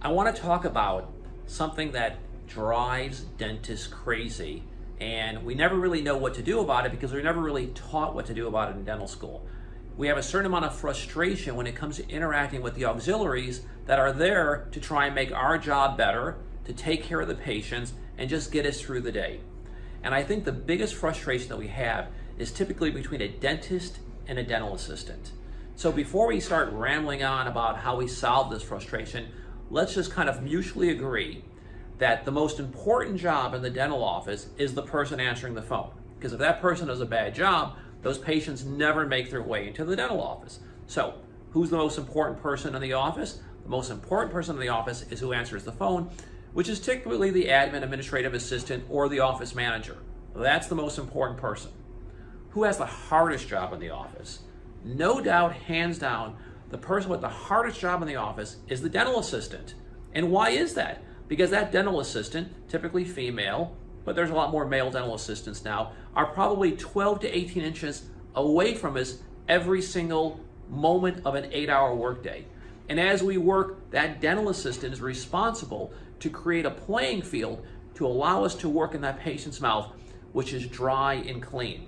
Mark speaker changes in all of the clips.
Speaker 1: I want to talk about something that drives dentists crazy, and we never really know what to do about it because we're never really taught what to do about it in dental school. We have a certain amount of frustration when it comes to interacting with the auxiliaries that are there to try and make our job better, to take care of the patients, and just get us through the day. And I think the biggest frustration that we have is typically between a dentist and a dental assistant. So before we start rambling on about how we solve this frustration, let's just kind of mutually agree that the most important job in the dental office is the person answering the phone. Because if that person does a bad job, those patients never make their way into the dental office. So who's the most important person in the office? The most important person in the office is who answers the phone, which is typically the admin, administrative assistant, or the office manager. That's the most important person. Who has the hardest job in the office? No doubt, hands down, the person with the hardest job in the office is the dental assistant. And why is that? Because that dental assistant, typically female, but there's a lot more male dental assistants now, are probably 12 to 18 inches away from us every single moment of an 8-hour workday. And as we work, that dental assistant is responsible to create a playing field to allow us to work in that patient's mouth, which is dry and clean.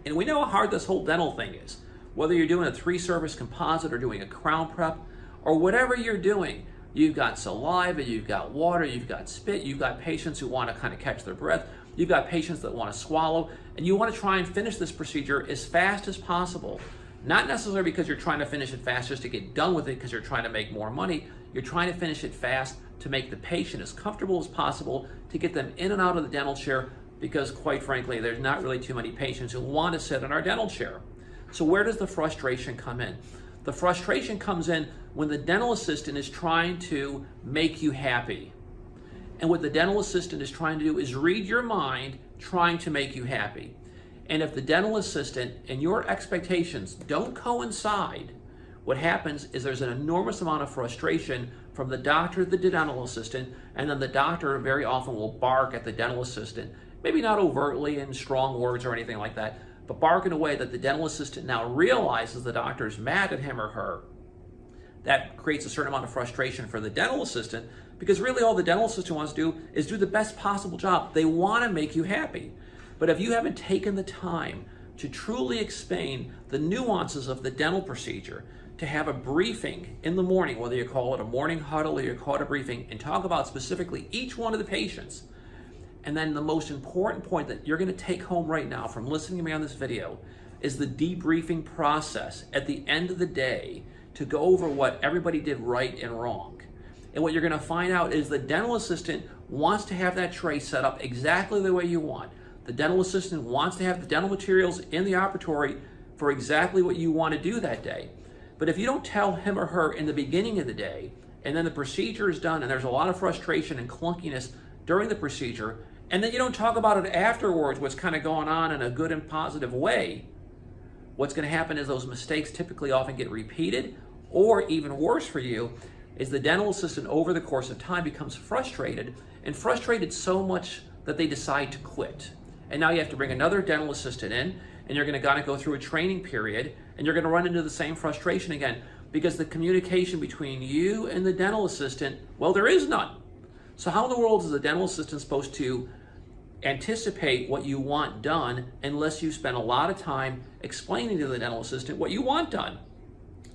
Speaker 1: And we know how hard this whole dental thing is. Whether you're doing a 3-service composite or doing a crown prep, or whatever you're doing, you've got saliva, you've got water, you've got spit, you've got patients who want to kind of catch their breath, you've got patients that want to swallow, and you want to try and finish this procedure as fast as possible. Not necessarily because you're trying to finish it fast just to get done with it because you're trying to make more money. You're trying to finish it fast to make the patient as comfortable as possible, to get them in and out of the dental chair, because quite frankly, there's not really too many patients who want to sit in our dental chair. So where does the frustration come in? The frustration comes in when the dental assistant is trying to make you happy. And what the dental assistant is trying to do is read your mind, trying to make you happy. And if the dental assistant and your expectations don't coincide, what happens is there's an enormous amount of frustration from the doctor to the dental assistant, and then the doctor very often will bark at the dental assistant, maybe not overtly in strong words or anything like that, but bark in a way that the dental assistant now realizes the doctor's mad at him or her. That creates a certain amount of frustration for the dental assistant, because really all the dental assistant wants to do is do the best possible job. They want to make you happy. But if you haven't taken the time to truly explain the nuances of the dental procedure, to have a briefing in the morning, whether you call it a morning huddle or you call it a briefing, and talk about specifically each one of the patients, and then the most important point that you're going to take home right now from listening to me on this video is the debriefing process at the end of the day to go over what everybody did right and wrong. And what you're going to find out is the dental assistant wants to have that tray set up exactly the way you want. The dental assistant wants to have the dental materials in the operatory for exactly what you want to do that day. But if you don't tell him or her in the beginning of the day, and then the procedure is done and there's a lot of frustration and clunkiness during the procedure, and then you don't talk about it afterwards, what's kind of going on in a good and positive way, what's going to happen is those mistakes typically often get repeated, or even worse for you, is the dental assistant over the course of time becomes frustrated, and frustrated so much that they decide to quit. And now you have to bring another dental assistant in, and you're going to go through a training period, and you're going to run into the same frustration again, because the communication between you and the dental assistant, well, there is none. So how in the world is the dental assistant supposed to anticipate what you want done unless you spend a lot of time explaining to the dental assistant what you want done?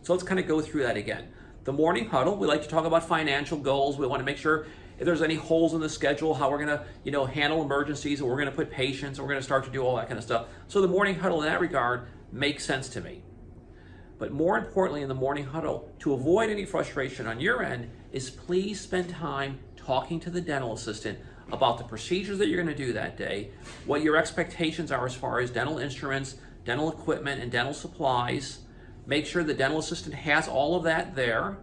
Speaker 1: So let's kind of go through that again. The morning huddle, we like to talk about financial goals. We want to make sure if there's any holes in the schedule, how we're going to, handle emergencies, or we're going to put patients, or we're going to start to do all that kind of stuff. So the morning huddle in that regard makes sense to me. But more importantly in the morning huddle, to avoid any frustration on your end, is please spend time talking to the dental assistant about the procedures that you're going to do that day, what your expectations are as far as dental instruments, dental equipment, and dental supplies. Make sure the dental assistant has all of that there.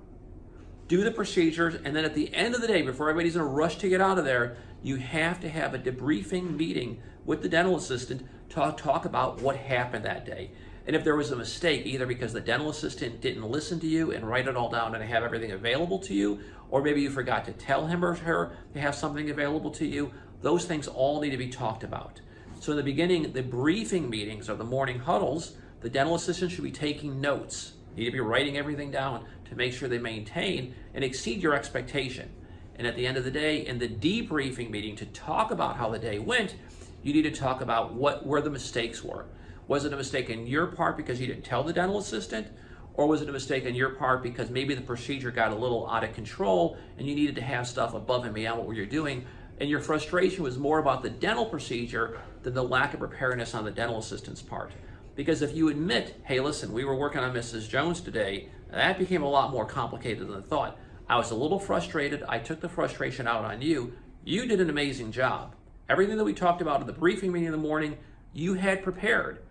Speaker 1: Do the procedures, and then at the end of the day, before everybody's in a rush to get out of there, you have to have a debriefing meeting with the dental assistant to talk about what happened that day. And if there was a mistake, either because the dental assistant didn't listen to you and write it all down and have everything available to you, or maybe you forgot to tell him or her to have something available to you, those things all need to be talked about. So in the beginning, the briefing meetings or the morning huddles, the dental assistant should be taking notes. You need to be writing everything down to make sure they maintain and exceed your expectation. And at the end of the day, in the debriefing meeting, to talk about how the day went, you need to talk about where the mistakes were. Was it a mistake on your part because you didn't tell the dental assistant? Or was it a mistake on your part because maybe the procedure got a little out of control and you needed to have stuff above and beyond what you're doing, and your frustration was more about the dental procedure than the lack of preparedness on the dental assistant's part? Because if you admit, hey, listen, we were working on Mrs. Jones today, that became a lot more complicated than I thought. I was a little frustrated. I took the frustration out on you. You did an amazing job. Everything that we talked about in the briefing meeting in the morning, you had prepared.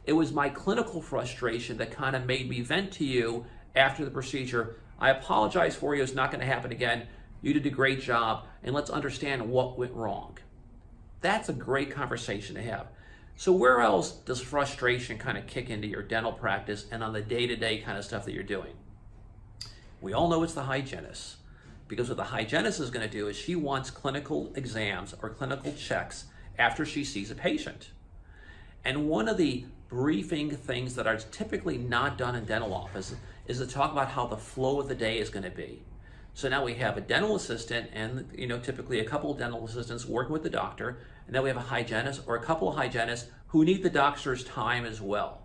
Speaker 1: It was my clinical frustration that kind of made me vent to you after the procedure. I apologize for you. It's not going to happen again. You did a great job, and let's understand what went wrong. That's a great conversation to have. So where else does frustration kind of kick into your dental practice and on the day-to-day kind of stuff that you're doing? We all know it's the hygienist, because what the hygienist is going to do is she wants clinical exams or clinical checks after she sees a patient. And one of the briefing things that are typically not done in dental office is to talk about how the flow of the day is going to be. So now we have a dental assistant and, typically a couple of dental assistants working with the doctor, and then we have a hygienist or a couple of hygienists who need the doctor's time as well.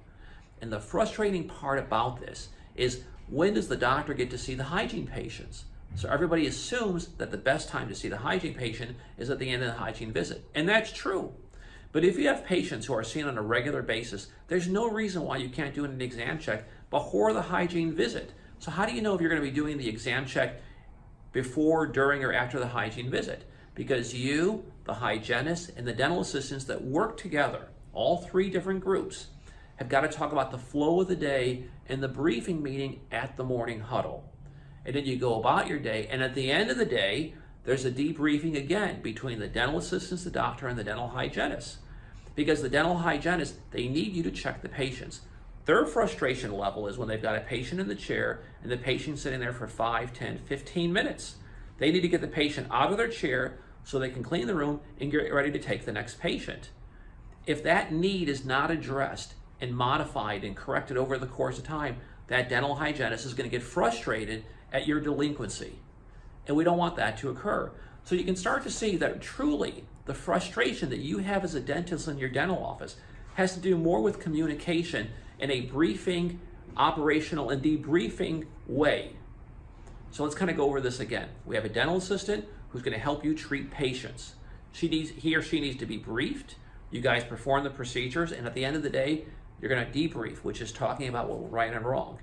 Speaker 1: And the frustrating part about this is, when does the doctor get to see the hygiene patients? So everybody assumes that the best time to see the hygiene patient is at the end of the hygiene visit. And that's true. But if you have patients who are seen on a regular basis, there's no reason why you can't do an exam check before the hygiene visit. So how do you know if you're going to be doing the exam check before, during, or after the hygiene visit? Because you, the hygienist, and the dental assistants that work together, all three different groups, have got to talk about the flow of the day in the briefing meeting at the morning huddle. And then you go about your day, and at the end of the day, there's a debriefing again between the dental assistants, the doctor, and the dental hygienist. Because the dental hygienists, they need you to check the patients. Their frustration level is when they've got a patient in the chair and the patient's sitting there for 5, 10, 15 minutes. They need to get the patient out of their chair so they can clean the room and get ready to take the next patient. If that need is not addressed and modified and corrected over the course of time, that dental hygienist is going to get frustrated at your delinquency. And we don't want that to occur. So you can start to see that truly the frustration that you have as a dentist in your dental office has to do more with communication in a briefing, operational, and debriefing way. So let's kind of go over this again. We have a dental assistant who's going to help you treat patients. He or she needs to be briefed. You guys perform the procedures, and at the end of the day, you're going to debrief, which is talking about what went right and wrong.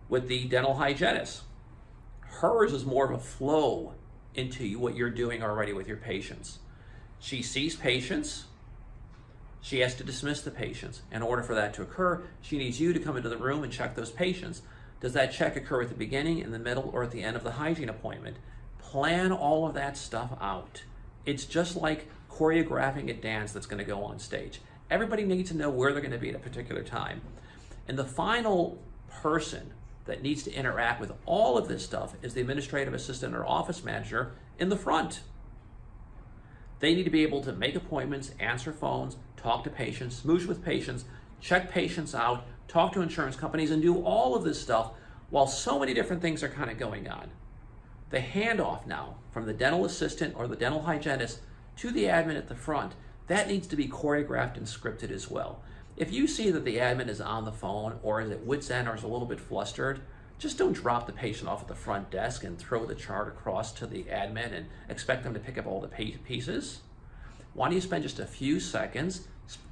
Speaker 1: With the dental hygienist, hers is more of a flow into what you're doing already with your patients. She sees patients. She has to dismiss the patients. In order for that to occur, she needs you to come into the room and check those patients. Does that check occur at the beginning, in the middle, or at the end of the hygiene appointment? Plan all of that stuff out. It's just like choreographing a dance that's going to go on stage. Everybody needs to know where they're going to be at a particular time. And the final person that needs to interact with all of this stuff is the administrative assistant or office manager in the front. They need to be able to make appointments, answer phones, talk to patients, smooch with patients, check patients out, talk to insurance companies, and do all of this stuff while so many different things are kind of going on. The handoff now from the dental assistant or the dental hygienist to the admin at the front, that needs to be choreographed and scripted as well. If you see that the admin is on the phone or is at wit's end or is a little bit flustered, just don't drop the patient off at the front desk and throw the chart across to the admin and expect them to pick up all the pieces. Why don't you spend just a few seconds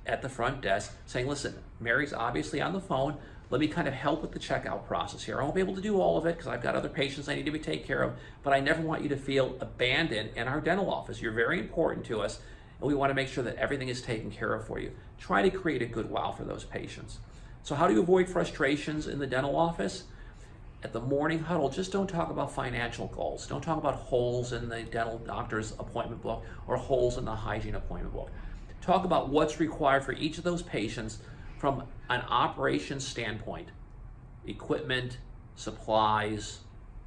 Speaker 1: at the front desk saying, listen, Mary's obviously on the phone. Let me kind of help with the checkout process here. I won't be able to do all of it because I've got other patients I need to take care of, but I never want you to feel abandoned in our dental office. You're very important to us, and we want to make sure that everything is taken care of for you. Try to create a good wow for those patients. So how do you avoid frustrations in the dental office? At the morning huddle, just don't talk about financial goals. Don't talk about holes in the dental doctor's appointment book or holes in the hygiene appointment book. Talk about what's required for each of those patients from an operations standpoint. Equipment, supplies,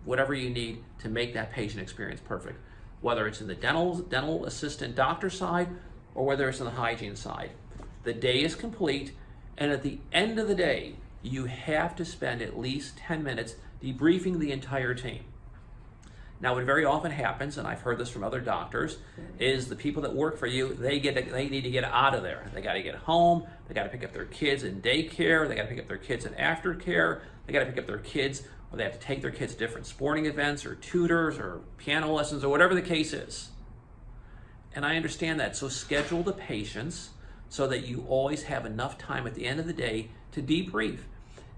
Speaker 1: whatever you need to make that patient experience perfect. Whether it's in the dental assistant doctor side or whether it's in the hygiene side. The day is complete, and at the end of the day, you have to spend at least 10 minutes debriefing the entire team. Now, what very often happens, and I've heard this from other doctors, is the people that work for you, they need to get out of there. They got to get home. They got to pick up their kids in daycare. They got to pick up their kids in aftercare. They got to pick up their kids, or they have to take their kids to different sporting events or tutors or piano lessons or whatever the case is. And I understand that. So schedule the patients so that you always have enough time at the end of the day to debrief.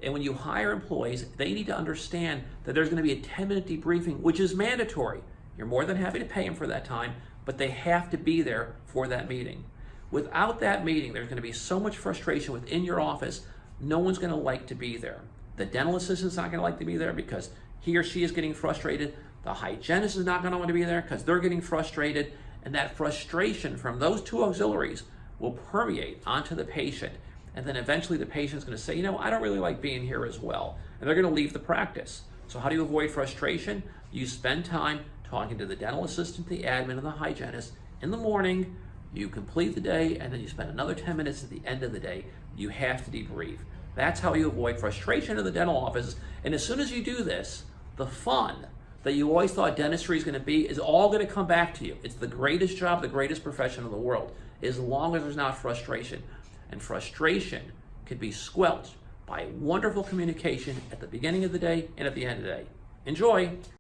Speaker 1: And when you hire employees, they need to understand that there's going to be a 10-minute debriefing, which is mandatory. You're more than happy to pay them for that time, but they have to be there for that meeting. Without that meeting, there's going to be so much frustration within your office, no one's going to like to be there. The dental assistant's not going to like to be there because he or she is getting frustrated. The hygienist is not going to want to be there because they're getting frustrated. And that frustration from those two auxiliaries will permeate onto the patient. And then eventually the patient's going to say, I don't really like being here as well. And they're going to leave the practice. So how do you avoid frustration? You spend time talking to the dental assistant, the admin, and the hygienist in the morning. You complete the day, and then you spend another 10 minutes at the end of the day. You have to debrief. That's how you avoid frustration in the dental office. And as soon as you do this, the fun that you always thought dentistry is going to be is all going to come back to you. It's the greatest job, the greatest profession in the world, as long as there's not frustration. And frustration could be squelched by wonderful communication at the beginning of the day and at the end of the day. Enjoy.